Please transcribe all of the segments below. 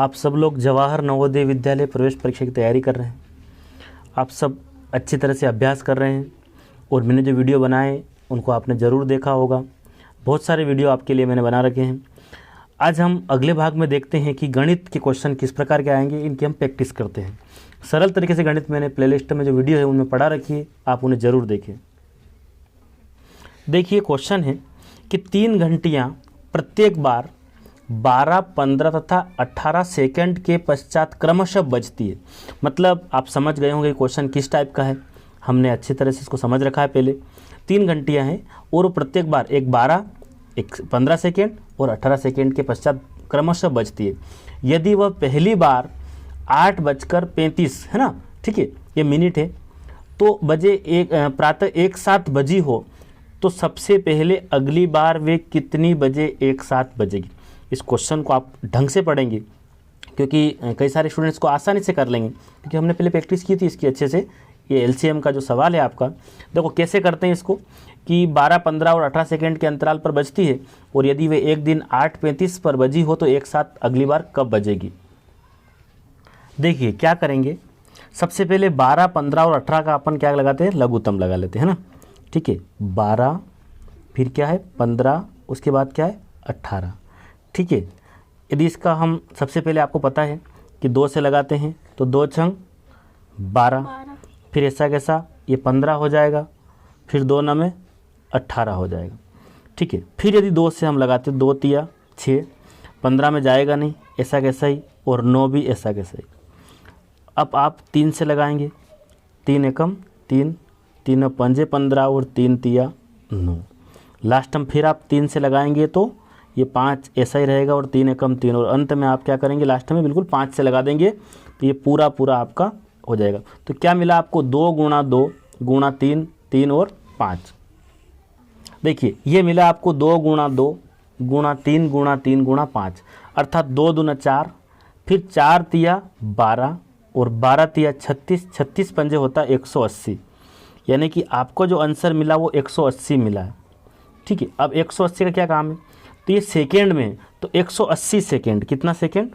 आप सब लोग जवाहर नवोदय विद्यालय प्रवेश परीक्षा की तैयारी कर रहे हैं। आप सब अच्छी तरह से अभ्यास कर रहे हैं और मैंने जो वीडियो बनाए उनको आपने ज़रूर देखा होगा। बहुत सारे वीडियो आपके लिए मैंने बना रखे हैं। आज हम अगले भाग में देखते हैं कि गणित के क्वेश्चन किस प्रकार के आएंगे, इनकी हम प्रैक्टिस करते हैं। सरल तरीके से गणित मैंने प्लेलिस्ट में जो वीडियो है उनमें पढ़ा रखी है, आप उन्हें ज़रूर देखें। देखिए क्वेश्चन है कि 3 घंटियाँ प्रत्येक बार 12, 15 तथा 18 सेकंड के पश्चात क्रमशः बजती है। मतलब आप समझ गए होंगे क्वेश्चन किस टाइप का है, हमने अच्छी तरह से इसको समझ रखा है। पहले 3 घंटियाँ हैं और एक बार 12, 15 सेकेंड और 18 सेकेंड के पश्चात क्रमशः बजती है। यदि वह पहली बार 8:35 है ना, ठीक है, ये मिनट है, तो प्रातः एक साथ बजी हो तो सबसे पहले अगली बार वे कितनी बजे एक साथ बजेगी। इस क्वेश्चन को आप ढंग से पढ़ेंगे क्योंकि कई सारे स्टूडेंट्स को आसानी से कर लेंगे, क्योंकि हमने पहले प्रैक्टिस की थी इसकी अच्छे से। ये एलसीएम का जो सवाल है आपका, देखो कैसे करते हैं इसको कि 12, 15 और 18 सेकेंड के अंतराल पर बजती है और यदि वे एक दिन 8:35 पर बजी हो तो एक साथ अगली बार कब बजेगी। देखिए क्या करेंगे, सबसे पहले 12, 15 और 18 का अपन क्या लगाते हैं, लघुत्तम लगा लेते हैं ना, ठीक है। 12 फिर क्या है 15, उसके बाद क्या है 18, ठीक है। यदि इसका हम सबसे पहले आपको पता है कि 2 से लगाते हैं तो 2 छंग 12, फिर ऐसा कैसा ये 15 हो जाएगा, फिर 2 9 18 हो जाएगा, ठीक है। फिर यदि 2 से हम लगाते 2 तिया 6, 15 में जाएगा नहीं, ऐसा कैसा ही, और 9 भी ऐसा कैसा ही। अब आप 3 से लगाएंगे, 3 एकम 3, 3 पंजे 15 और 3 तिया 9। लास्ट में फिर आप 3 से लगाएंगे तो ये 5 ऐसा ही रहेगा और 3 एकम 3, और अंत में आप क्या करेंगे, लास्ट में बिल्कुल 5 से लगा देंगे तो ये पूरा आपका हो जाएगा। तो क्या मिला आपको, 2 गुणा 2 गुणा 3, 3 और 5। देखिए ये मिला आपको 2 गुणा 2 गुणा 3 गुणा 3 गुणा 5, अर्थात 2 दूना 4, फिर 4 तिया 12 और 12 तिया 36, 36 पंजे होता 180, यानी कि आपको जो आंसर मिला वो 180 मिला है, ठीक है। अब 180 का क्या काम है, तो ये सेकेंड में है, तो 180 सेकेंड, कितना सेकेंड,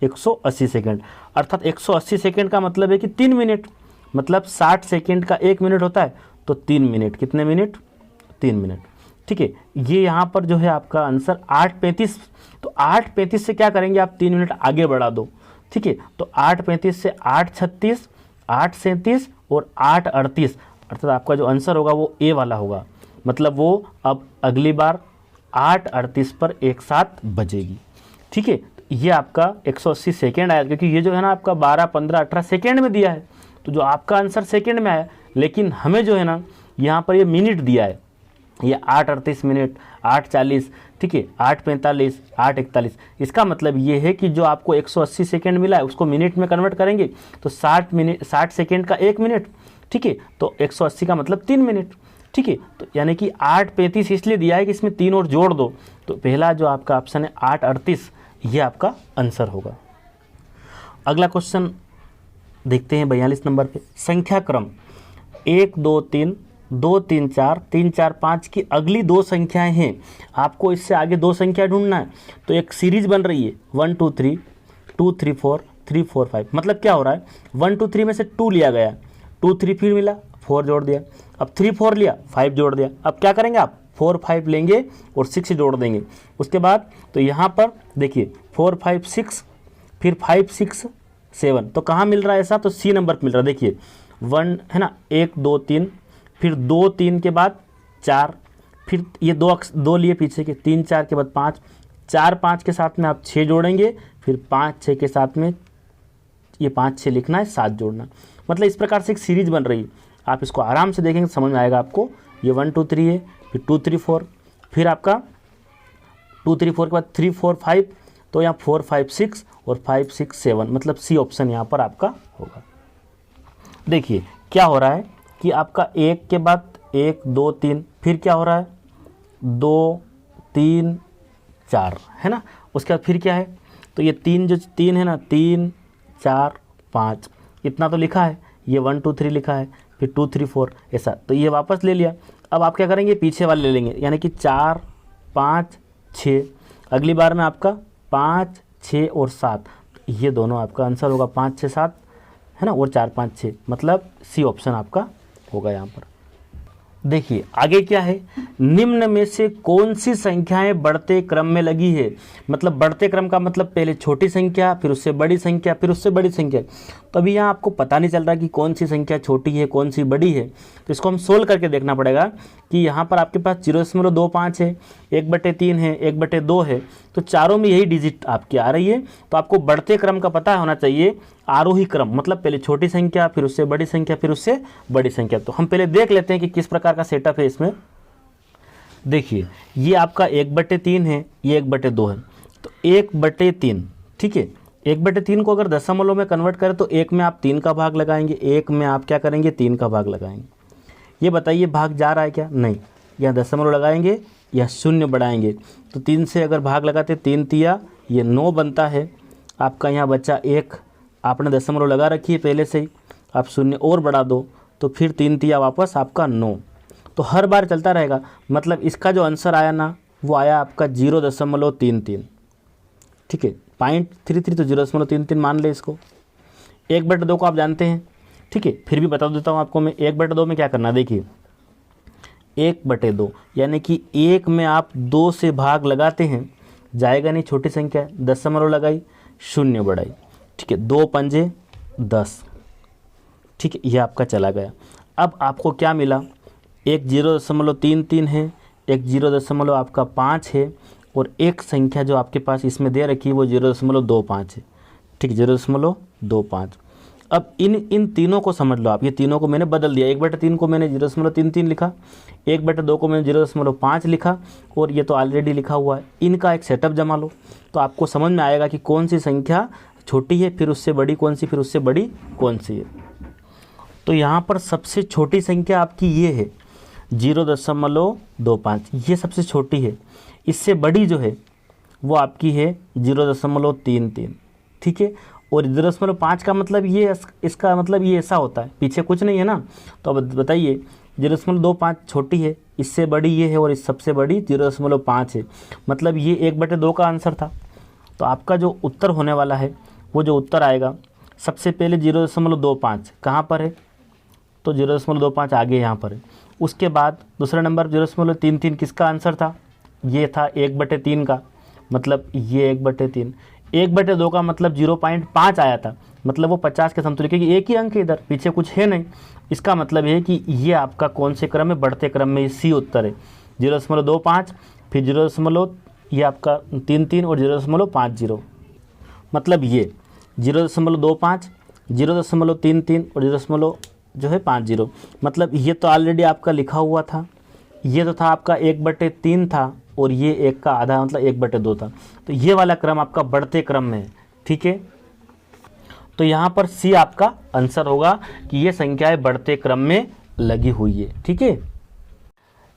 180 सेकेंड, अर्थात 180 सेकेंड का मतलब है कि 3 मिनट, मतलब 60 सेकेंड का 1 मिनट होता है तो 3 मिनट, कितने मिनट, 3 मिनट, ठीक है। ये यहाँ पर जो है आपका आंसर 8:35, तो 8:35 से क्या करेंगे आप 3 मिनट आगे बढ़ा दो, ठीक है। तो 8:35 से 8:36, 8:37 और 8:38, अर्थात आपका जो आंसर होगा वो ए वाला होगा, मतलब वो अब अगली बार 8:38 पर एक साथ बजेगी, ठीक है। ये आपका 180 सेकेंड आया, क्योंकि ये जो है ना आपका 12, 15, 18 सेकेंड में दिया है, तो जो आपका आंसर सेकेंड में आया, लेकिन हमें जो है ना यहाँ पर ये मिनट दिया है, ये 8:38 मिनट, 8:40, ठीक है, 8:45, 8:41। इसका मतलब ये है कि जो आपको 180 सेकेंड मिला है उसको मिनट में कन्वर्ट करेंगे तो 60 सेकेंड का 1 मिनट, ठीक है, तो 180 का मतलब 3 मिनट, ठीक है। तो यानी कि 8:35 इसलिए दिया है कि इसमें 3 और जोड़ दो, तो पहला जो आपका ऑप्शन है 8:38, ये आपका आंसर होगा। अगला क्वेश्चन देखते हैं 42 नंबर पे। संख्या क्रम 1 2 3 2 3 4 3 4 5 की अगली 2 संख्याएं हैं, आपको इससे आगे 2 संख्या ढूंढना है। तो एक सीरीज बन रही है 1 2 3 2 3 4 3 4 5, मतलब क्या हो रहा है 1 2 3 में से 2 लिया गया, 2 3 फिर मिला 4 जोड़ दिया, अब 3 4 लिया 5 जोड़ दिया। अब क्या करेंगे आप 4 5 लेंगे और 6 जोड़ देंगे। उसके बाद तो यहाँ पर देखिए 4 5 6, फिर 5 6 7, तो कहाँ मिल रहा है ऐसा, तो सी नंबर पर मिल रहा है। देखिए 1 है ना, 1 2 3, फिर 2 3 के बाद 4, फिर ये 2 लिए पीछे के, 3 4 के बाद 5, 4 5 के साथ में आप 6 जोड़ेंगे, फिर 5 6 के साथ में ये 5 6 लिखना है, 7 जोड़ना, मतलब इस प्रकार से एक सीरीज बन रही है। आप इसको आराम से देखेंगे समझ में आएगा आपको। ये 1 2 3 है, फिर 2 3 4, फिर आपका 2 3 4 के बाद 3 4 5, तो यहाँ 4 5 6 और 5 6 7, मतलब सी ऑप्शन यहाँ पर आपका होगा। देखिए क्या हो रहा है कि आपका 1 के बाद 1 2 3, फिर क्या हो रहा है 2 3 4, है ना। उसके बाद फिर क्या है, तो ये 3 है ना, 3 4 5, इतना तो लिखा है, ये 1 2 3 लिखा है, फिर 2 3 4 ऐसा, तो ये वापस ले लिया। अब आप क्या करेंगे, पीछे वाले ले लेंगे, यानी कि 4 5 6, अगली बार में आपका 5 6 और 7, ये दोनों आपका आंसर होगा 5 6 7 है ना, और 4 5 6, मतलब सी ऑप्शन आपका होगा यहाँ पर। देखिए आगे क्या है, निम्न में से कौन सी संख्याएं बढ़ते क्रम में लगी है। मतलब बढ़ते क्रम का मतलब पहले छोटी संख्या, फिर उससे बड़ी संख्या, फिर उससे बड़ी संख्या। तो अभी यहाँ आपको पता नहीं चल रहा कि कौन सी संख्या छोटी है कौन सी बड़ी है, तो इसको हम सोल्व करके देखना पड़ेगा कि यहाँ पर आपके पास 0.25 है, 1/3 है, 1/2 है, तो चारों में यही डिजिट आपकी आ रही है। तो आपको बढ़ते क्रम का पता होना चाहिए, आरोही क्रम, मतलब पहले छोटी संख्या, फिर उससे बड़ी संख्या, फिर उससे बड़ी संख्या। तो हम पहले देख लेते हैं कि किस प्रकार का सेटअप है इसमें। देखिए ये आपका 1/3 है, ये 1/2 है, तो 1/3, ठीक है। 1/3 को अगर दशमलव में कन्वर्ट करें तो 1 में आप 3 का भाग लगाएंगे, 1 में आप क्या करेंगे 3 का भाग लगाएंगे। ये बताइए भाग जा रहा है क्या? नहीं। यहाँ दशमलव लगाएंगे या शून्य बढ़ाएंगे, तो 3 से अगर भाग लगाते 3 तिया ये 9 बनता है। आपका यहाँ बच्चा 1, आपने दशमलव लगा रखी है पहले से ही, आप शून्य और बढ़ा दो तो फिर 3 तिया वापस आपका 9। तो हर बार चलता रहेगा, मतलब इसका जो आंसर आया ना वो आया आपका 0.33, ठीक है। 0.33 तो 0.33 मान ले इसको। 1/2 को आप जानते हैं, ठीक है, फिर भी बता देता हूँ आपको मैं। 1/2 में क्या करना, देखिए 1/2 यानी कि 1 में आप 2 से भाग लगाते हैं, जाएगा नहीं, छोटी संख्या है, दशमलव लगाई, शून्य बढ़ाई, ठीक है, 2 पंजे 10, ठीक है, यह आपका चला गया। अब आपको क्या मिला, एक 0.33 है, एक 0. आपका 5 है, और एक संख्या जो आपके पास इसमें दे रखी है वो 0.25 है, ठीक, 0.25। अब इन तीनों को समझ लो आप, ये तीनों को मैंने बदल दिया। 1/3 को मैंने 0.33 लिखा, 1/2 को मैंने 0.5 लिखा, और ये तो ऑलरेडी लिखा हुआ है। इनका एक सेटअप जमा लो तो आपको समझ में आएगा कि कौन सी संख्या छोटी है, फिर उससे बड़ी कौन सी, फिर उससे बड़ी कौन सी है। तो यहाँ पर सबसे छोटी संख्या आपकी ये है 0.25, ये सबसे छोटी है। इससे बड़ी जो है वो आपकी है 0.33, ठीक है। और 0.5 का मतलब ये, इसका मतलब ये ऐसा होता है, पीछे कुछ नहीं है ना। तो अब बताइए 0.25 छोटी है, इससे बड़ी ये है, और इस सबसे बड़ी 0.5 है, मतलब ये 1/2 का आंसर था। तो आपका जो उत्तर होने वाला है, वो जो उत्तर आएगा, सबसे पहले 0.25 कहाँ पर है, तो 0.25 आगे यहाँ पर है। उसके बाद दूसरा नंबर 0.33 किसका आंसर था, ये था 1/3 का, मतलब ये 1/3। 1/2 का मतलब 0.5 आया था, मतलब वो 50 के समतुल्य, क्योंकि एक ही अंक है इधर, पीछे कुछ है नहीं। इसका मतलब है कि ये आपका कौन से क्रम में, बढ़ते क्रम में, सी उत्तर है। 0.25, फिर 0. ये आपका 33 और 0.50, मतलब ये 0.25, 0.33 और 0.50, मतलब ये तो ऑलरेडी आपका लिखा हुआ था। ये तो था आपका 1/3 था, और ये 1 का आधा मतलब 1/2 था। तो ये वाला क्रम आपका बढ़ते क्रम में है, ठीक है। तो यहाँ पर सी आपका आंसर होगा कि ये संख्याएं बढ़ते क्रम में लगी हुई है, ठीक है।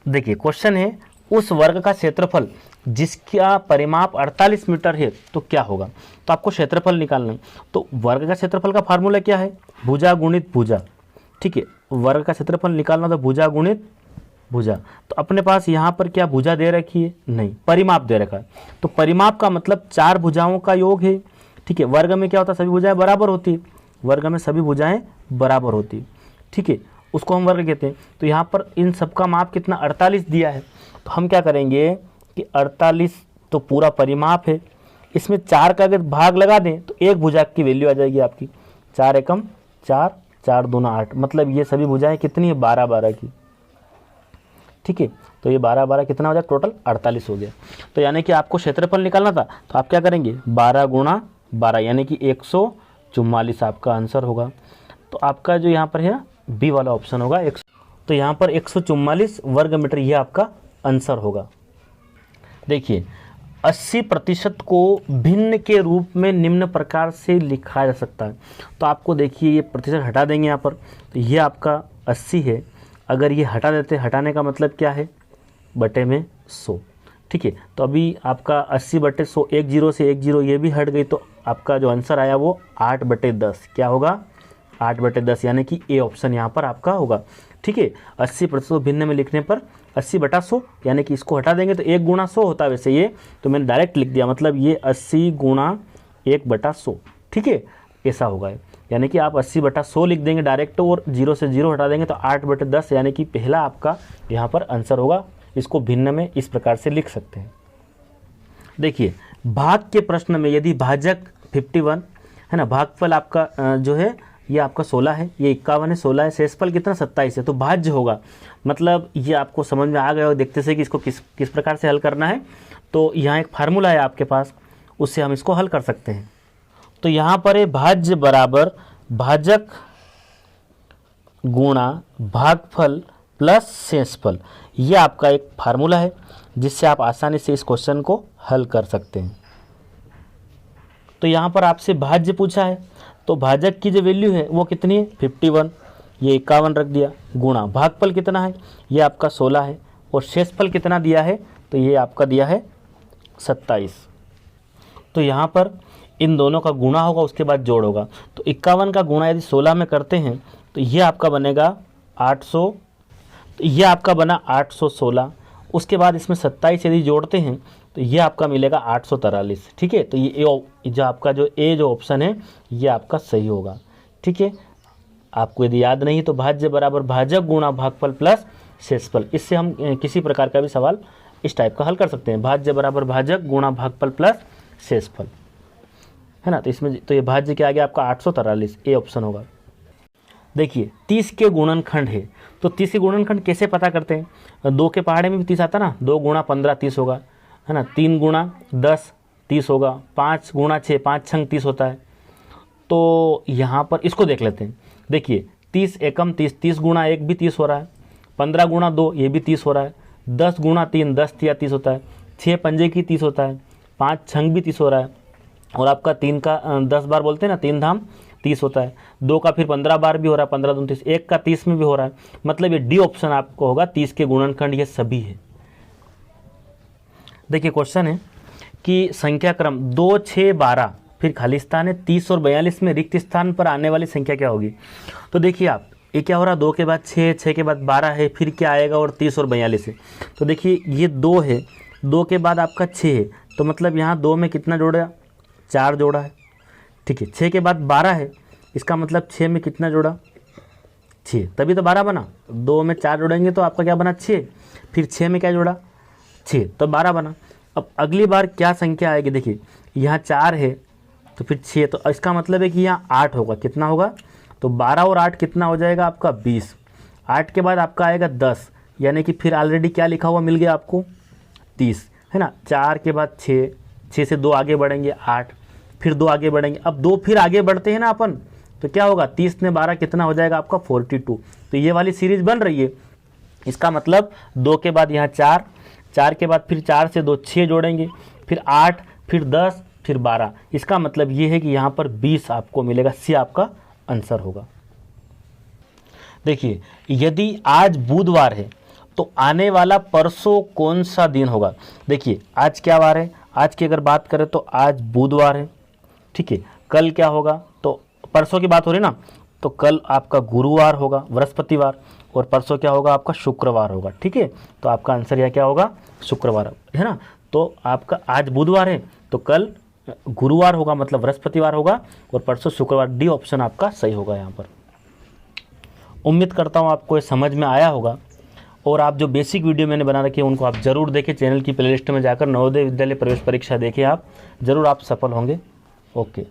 देखिए क्वेश्चन है, उस वर्ग का क्षेत्रफल जिसका परिमाप 48 मीटर है तो क्या होगा। तो आपको क्षेत्रफल निकालना है। तो वर्ग का क्षेत्रफल का फार्मूला क्या है, भुजा गुणित भुजा, ठीक है। वर्ग का क्षेत्रफल निकालना तो भुजा गुणित भुजा। तो अपने पास यहाँ पर क्या भुजा दे रखी है, नहीं, परिमाप दे रखा है। तो परिमाप का मतलब 4 भुजाओं का योग है, ठीक है। वर्ग में क्या होता है, सभी भुजाएं बराबर होती है, वर्ग में सभी भुजाएं बराबर होती है, ठीक है, उसको हम वर्ग कहते हैं। तो यहाँ पर इन सबका माप कितना 48 दिया है। तो हम क्या करेंगे कि 48 तो पूरा परिमाप है, इसमें 4 का अगर भाग लगा दें तो एक भुजा की वैल्यू आ जाएगी आपकी 4 एकम 4, 4 दूना 8, मतलब ये सभी भुजाएं कितनी है 12 की, ठीक है। तो ये 12 कितना हो जाए, टोटल 48 हो गया। तो यानी कि आपको क्षेत्रफल निकालना था, तो आप क्या करेंगे 12 गुणा 12 यानी कि 144 आपका आंसर होगा। तो आपका जो यहाँ पर है ना बी वाला ऑप्शन होगा। तो यहाँ पर 144 वर्ग मीटर ये आपका आंसर होगा। देखिए 80% को भिन्न के रूप में निम्न प्रकार से लिखा जा सकता है। तो आपको देखिए ये प्रतिशत हटा देंगे यहाँ पर, तो ये आपका 80 है, अगर ये हटा देते, हटाने का मतलब क्या है, बटे में 100, ठीक है। तो अभी आपका 80/100, 1 0 से 1 0 ये भी हट गई, तो आपका जो आंसर आया वो 8/10 क्या होगा, 8/10 यानी कि ए ऑप्शन यहाँ पर आपका होगा, ठीक है। 80% भिन्न में लिखने पर 80/100 यानी कि इसको हटा देंगे तो 1 गुणा 100 होता है वैसे ये, तो मैंने डायरेक्ट लिख दिया, मतलब ये 80 गुणा 1/100, ठीक है, ऐसा होगा। यानी कि आप 80/100 लिख देंगे डायरेक्ट और 0 से 0 हटा देंगे तो 8/10 यानी कि पहला आपका यहाँ पर आंसर होगा। इसको भिन्न में इस प्रकार से लिख सकते हैं। देखिए भाग के प्रश्न में यदि भाजक 51 है ना, भागफल आपका जो है ये आपका 16 है, ये 51 है, 16 है, शेषफल कितना 27 है, तो भाज्य होगा। मतलब ये आपको समझ में आ गया हो, देखते से कि इसको किस प्रकार से हल करना है। तो यहाँ एक फार्मूला है आपके पास, उससे हम इसको हल कर सकते हैं। तो यहाँ पर है भाज्य बराबर भाजक गुणा भागफल प्लस शेषफल, ये आपका एक फार्मूला है जिससे आप आसानी से इस क्वेश्चन को हल कर सकते हैं। तो यहाँ पर आपसे भाज्य पूछा है तो भाजक की जो वैल्यू है वो कितनी है 51, ये 51 रख दिया, गुणा भागफल कितना है ये आपका 16 है और शेषफल कितना दिया है तो ये आपका दिया है 27। तो यहाँ पर इन दोनों का गुणा होगा, उसके बाद जोड़ होगा। तो 51 का गुणा यदि 16 में करते हैं तो ये आपका बनेगा 800, तो ये आपका बना 816। उसके बाद इसमें 27 यदि जोड़ते हैं तो ये आपका मिलेगा 843। ठीक है, तो ये जो आपका जो ऑप्शन है ये आपका सही होगा। ठीक है, आपको यदि याद नहीं तो भाज्य बराबर भाजक गुणा भागफल प्लस शेषफल, इससे हम किसी प्रकार का भी सवाल इस टाइप का हल कर सकते हैं। भाज्य बराबर भाजक गुणा भागफल प्लस शेषफल, है ना। तो इसमें तो ये भाज्य के आगे आपका 843, ए ऑप्शन होगा। देखिए 30 के गुणनखंड है, तो 30 के गुणनखंड कैसे पता करते हैं? 2 के पहाड़े में भी 30 आता ना, 2 गुणा 15 30 होगा, है ना। 3 गुणा 10 30 होगा, 5 गुणा 6 5 छंग 30 होता है। तो यहाँ पर इसको देख लेते हैं। देखिए 30 एकम 30, 30 गुणा 1 भी 30 हो रहा है, 15 गुणा 2 ये भी 30 हो रहा है, 10 गुणा 3 10 तिया 30 होता है, 6 पंजे की 30 होता है, 5 छंग भी 30 हो रहा है, और आपका 3 का 10 बार बोलते हैं ना, 3 धाम 30 होता है, 2 का फिर 15 बार भी हो रहा है, 15 दूनी 30, 1 का 30 में भी हो रहा है। मतलब ये डी ऑप्शन आपको होगा, 30 के गुणनखंड ये सभी है। देखिए क्वेश्चन है कि संख्या क्रम 2 6 12 फिर खाली स्थान है, 30 और 42 में रिक्त स्थान पर आने वाली संख्या क्या होगी? तो देखिए आप ये क्या हो रहा है, 2 के बाद 6 6 के बाद 12 है, फिर क्या आएगा और 30 और 42 है। तो देखिए ये 2 है, 2 के बाद आपका 6 है, तो मतलब यहाँ 2 में कितना जोड़ा, 4 जोड़ा है। ठीक है, 6 के बाद 12 है, इसका मतलब 6 में कितना जोड़ा, 6, तभी तो 12 बना। 2 में 4 जोड़ेंगे तो आपका क्या बना 6, फिर 6 में क्या जोड़ा 6, तो 12 बना। अब अगली बार क्या संख्या आएगी, देखिए यहाँ 4 है तो फिर 6, तो इसका मतलब है कि यहाँ 8 होगा। कितना होगा, तो 12 और 8 कितना हो जाएगा आपका 20। 8 के बाद आपका आएगा 10, यानी कि फिर ऑलरेडी क्या लिखा हुआ मिल गया आपको 30, है ना। 4 के बाद 6, 6 से 2 आगे बढ़ेंगे 8, फिर 2 आगे बढ़ेंगे, अब 2 फिर आगे बढ़ते हैं ना अपन, तो क्या होगा 30 ने 12 कितना हो जाएगा आपका 42। तो ये वाली सीरीज बन रही है। इसका मतलब 2 के बाद यहाँ 4, 4 के बाद फिर 4 से 2 6 जोड़ेंगे, फिर 8, फिर 10, फिर 12। इसका मतलब ये है कि यहाँ पर 20 आपको मिलेगा, सी आपका आंसर होगा। देखिए यदि आज बुधवार है तो आने वाला परसों कौन सा दिन होगा? देखिए आज क्या वार है, आज की अगर बात करें तो आज बुधवार है। ठीक है, कल क्या होगा, तो परसों की बात हो रही ना, तो कल आपका गुरुवार होगा, बृहस्पतिवार, और परसों क्या होगा आपका शुक्रवार होगा। ठीक है, तो आपका आंसर यह क्या होगा, शुक्रवार, है ना। तो आपका आज बुधवार है तो कल गुरुवार होगा, मतलब बृहस्पतिवार होगा, और परसों शुक्रवार। डी ऑप्शन आपका सही होगा यहाँ पर। उम्मीद करता हूँ आपको ये समझ में आया होगा, और आप जो बेसिक वीडियो मैंने बना रखी है उनको आप ज़रूर देखें। चैनल की प्लेलिस्ट में जाकर नवोदय विद्यालय प्रवेश परीक्षा देखें, आप ज़रूर आप सफल होंगे। ओके।